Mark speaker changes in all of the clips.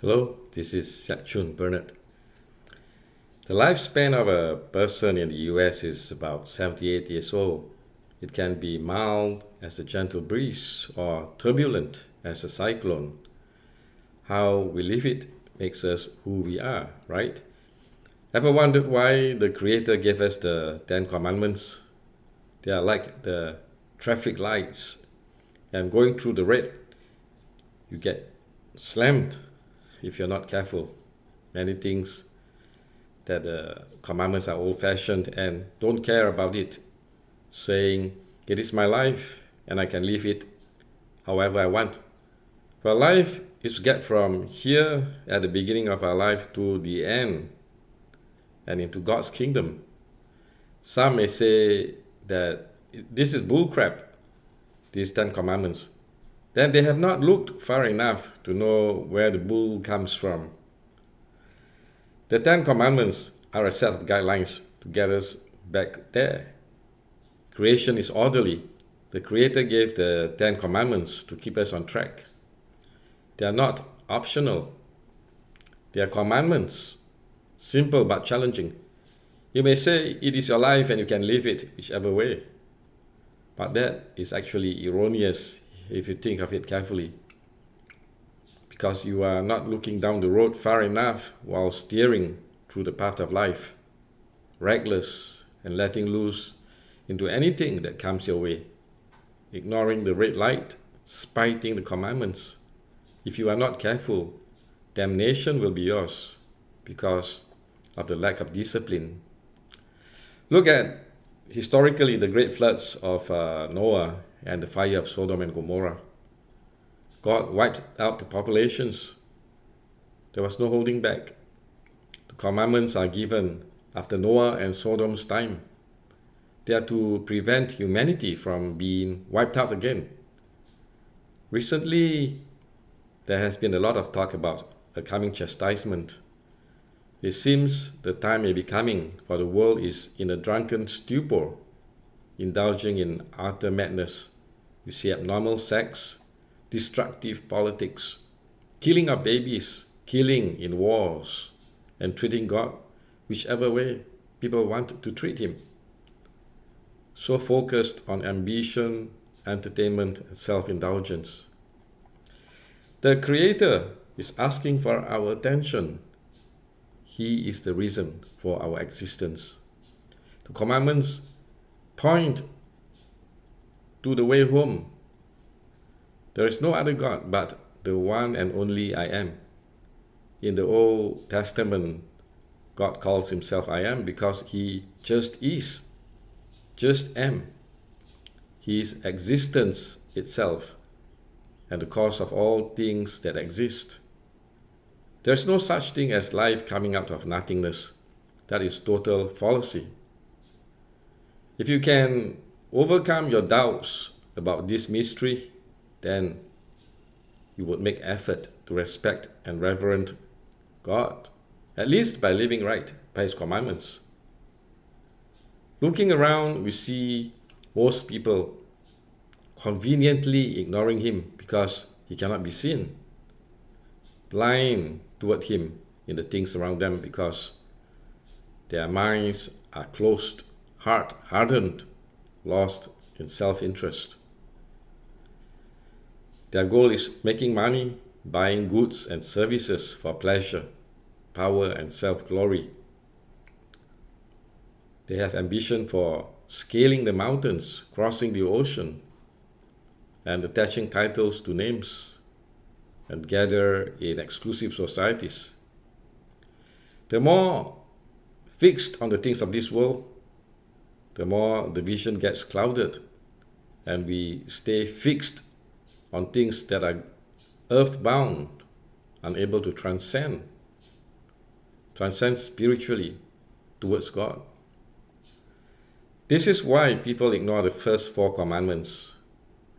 Speaker 1: Hello, this is Chun Bernard. The lifespan of a person in the US is about 78 years old. It can be mild as a gentle breeze or turbulent as a cyclone. How we live it makes us who we are, right? Ever wondered why the Creator gave us the Ten Commandments? They are like the traffic lights, and going through the red, you get slammed if you're not careful. Many things that the commandments are old fashioned and don't care about it, saying, "It is my life and I can live it however I want." Well, life is to get from here at the beginning of our life to the end and into God's kingdom. Some may say that this is bullcrap, these Ten Commandments. Then they have not looked far enough to know where the bull comes from. The Ten Commandments are a set of guidelines to get us back there. Creation is orderly. The Creator gave the Ten Commandments to keep us on track. They are not optional. They are commandments, simple but challenging. You may say it is your life and you can live it whichever way. But that is actually erroneous if you think of it carefully, because you are not looking down the road far enough while steering through the path of life, reckless and letting loose into anything that comes your way, ignoring the red light, spiting the commandments. If you are not careful, damnation will be yours because of the lack of discipline. Look at historically the great floods of Noah and the fire of Sodom and Gomorrah. God wiped out the populations. There was no holding back. The commandments are given after Noah and Sodom's time. They are to prevent humanity from being wiped out again. Recently, there has been a lot of talk about a coming chastisement. It seems the time may be coming, for the world is in a drunken stupor, indulging in utter madness. You see abnormal sex, destructive politics, killing of babies, killing in wars, and treating God whichever way people want to treat Him. So focused on ambition, entertainment, and self-indulgence. The Creator is asking for our attention. He is the reason for our existence. The commandments point to the way home. There is no other God but the one and only I am. In the Old Testament, God calls Himself I am because He just is, just am. He is existence itself and the cause of all things that exist. There is no such thing as life coming out of nothingness. That is total fallacy. If you can overcome your doubts about this mystery, then you would make effort to respect and reverence God, at least by living right by His commandments. Looking around, we see most people conveniently ignoring Him because He cannot be seen, blind toward Him in the things around them because their minds are closed, heart hardened, lost in self-interest. Their goal is making money, buying goods and services for pleasure, power and self-glory. They have ambition for scaling the mountains, crossing the ocean, and attaching titles to names, and gather in exclusive societies. The more fixed on the things of this world, the more the vision gets clouded, and we stay fixed on things that are earthbound, unable to transcend spiritually towards God. This is why people ignore the first four commandments.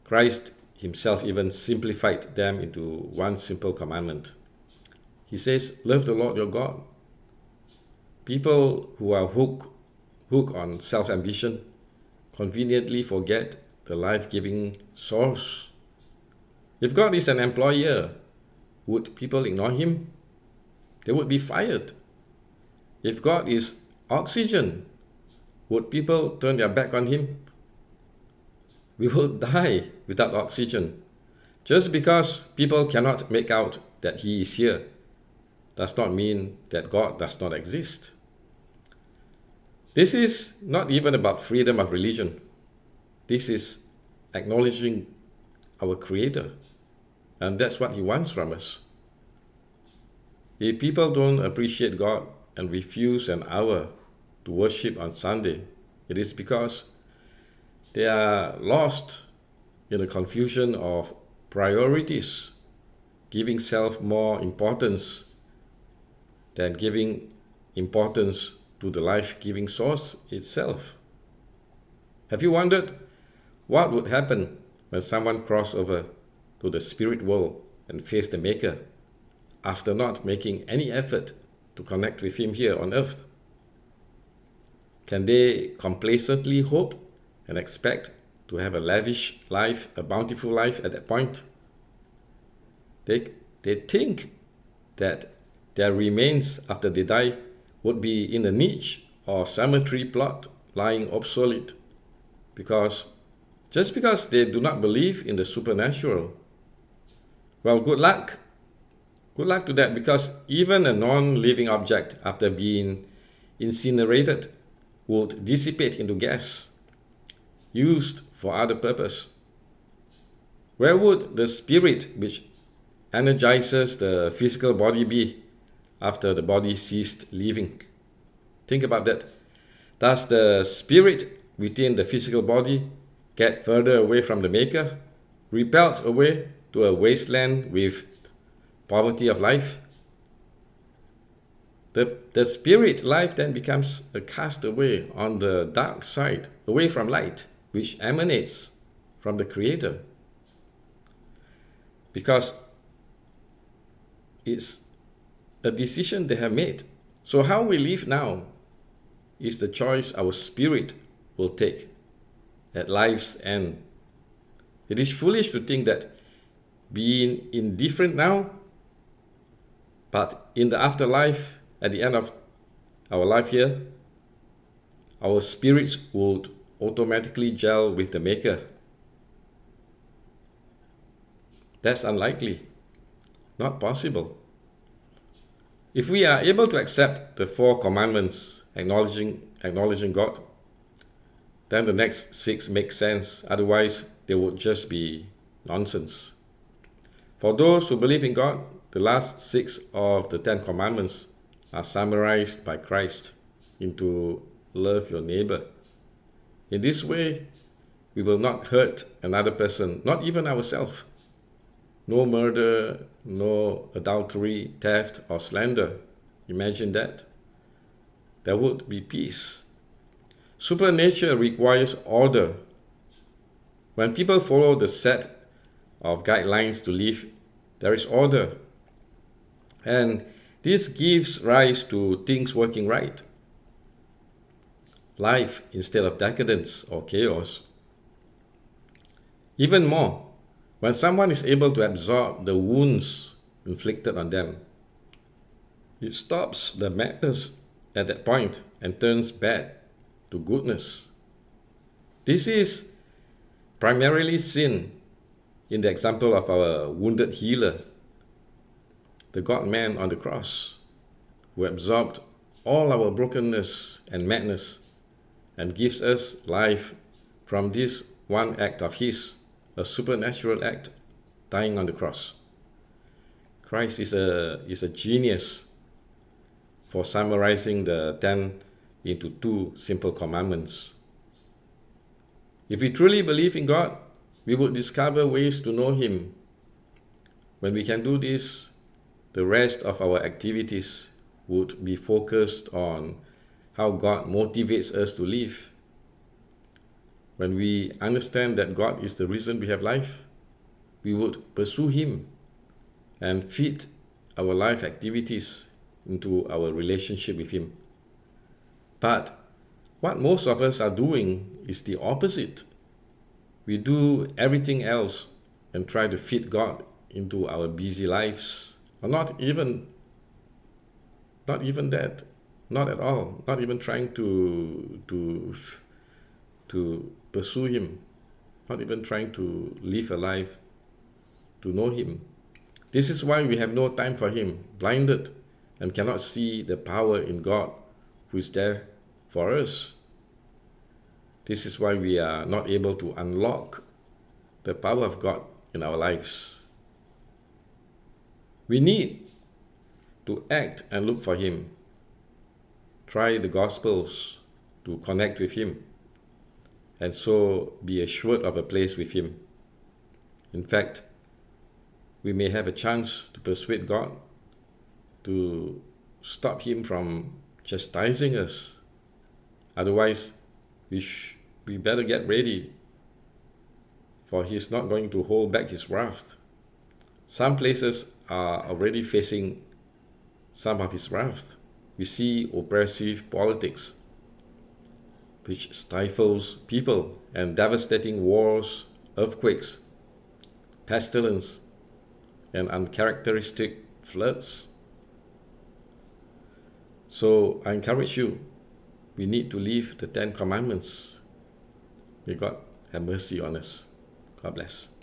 Speaker 1: Christ Himself even simplified them into one simple commandment. He says, "Love the Lord your God." People who are hooked on self-ambition conveniently forget the life-giving source. If God is an employer, would people ignore him? They would be fired. If God is oxygen, would people turn their back on him? We will die without oxygen. Just because people cannot make out that he is here does not mean that God does not exist. This is not even about freedom of religion. This is acknowledging our Creator, and that's what he wants from us. If people don't appreciate God and refuse an hour to worship on Sunday, it is because they are lost in the confusion of priorities, giving self more importance than giving importance to the life-giving source itself. Have you wondered what would happen when someone crossed over to the spirit world and faced the Maker after not making any effort to connect with him here on earth? Can they complacently hope and expect to have a lavish life, a bountiful life at that point? They think that their remains after they die would be in a niche or cemetery plot lying obsolete just because they do not believe in the supernatural. Well, good luck. Good luck to that, because even a non-living object after being incinerated would dissipate into gas, used for other purpose. Where would the spirit which energizes the physical body be after the body ceased living? Think about that. Does the spirit within the physical body get further away from the Maker, repelled away to a wasteland with poverty of life? The spirit life then becomes a castaway on the dark side, away from light, which emanates from the Creator. Because it's a decision they have made. So how we live now is the choice our spirit will take at life's end. It is foolish to think that being indifferent now, but in the afterlife, at the end of our life here, our spirits would automatically gel with the Maker. That's unlikely, not possible. If we are able to accept the 4 commandments, acknowledging God, then the next 6 make sense. Otherwise, they would just be nonsense. For those who believe in God, the last 6 of the 10 commandments are summarized by Christ into love your neighbor. In this way, we will not hurt another person, not even ourselves. No murder, no adultery, theft, or slander. Imagine that. There would be peace. Supernature requires order. When people follow the set of guidelines to live, there is order. And this gives rise to things working right. Life instead of decadence or chaos. Even more, when someone is able to absorb the wounds inflicted on them, it stops the madness at that point and turns bad to goodness. This is primarily seen in the example of our wounded healer, the God-man on the cross, who absorbed all our brokenness and madness and gives us life from this one act of his, a supernatural act, dying on the cross. Christ is a genius for summarizing the 10 into 2 simple commandments. If we truly believe in God, we would discover ways to know him. When we can do this, the rest of our activities would be focused on how God motivates us to live. When we understand that God is the reason we have life, we would pursue him and fit our life activities into our relationship with him. But what most of us are doing is the opposite. We do everything else and try to fit God into our busy lives. or not even that, not at all, not even trying to pursue him, not even trying to live a life to know him. This is why we have no time for him, blinded, and cannot see the power in God who is there for us. This is why we are not able to unlock the power of God in our lives. We need to act and look for him. Try the Gospels to connect with him, and so be assured of a place with him. In fact, we may have a chance to persuade God to stop him from chastising us. Otherwise, we better get ready, for he's not going to hold back his wrath. Some places are already facing some of his wrath. We see oppressive politics, which stifles people, and devastating wars, earthquakes, pestilence, and uncharacteristic floods. So I encourage you, we need to live the 10 Commandments. May God have mercy on us. God bless.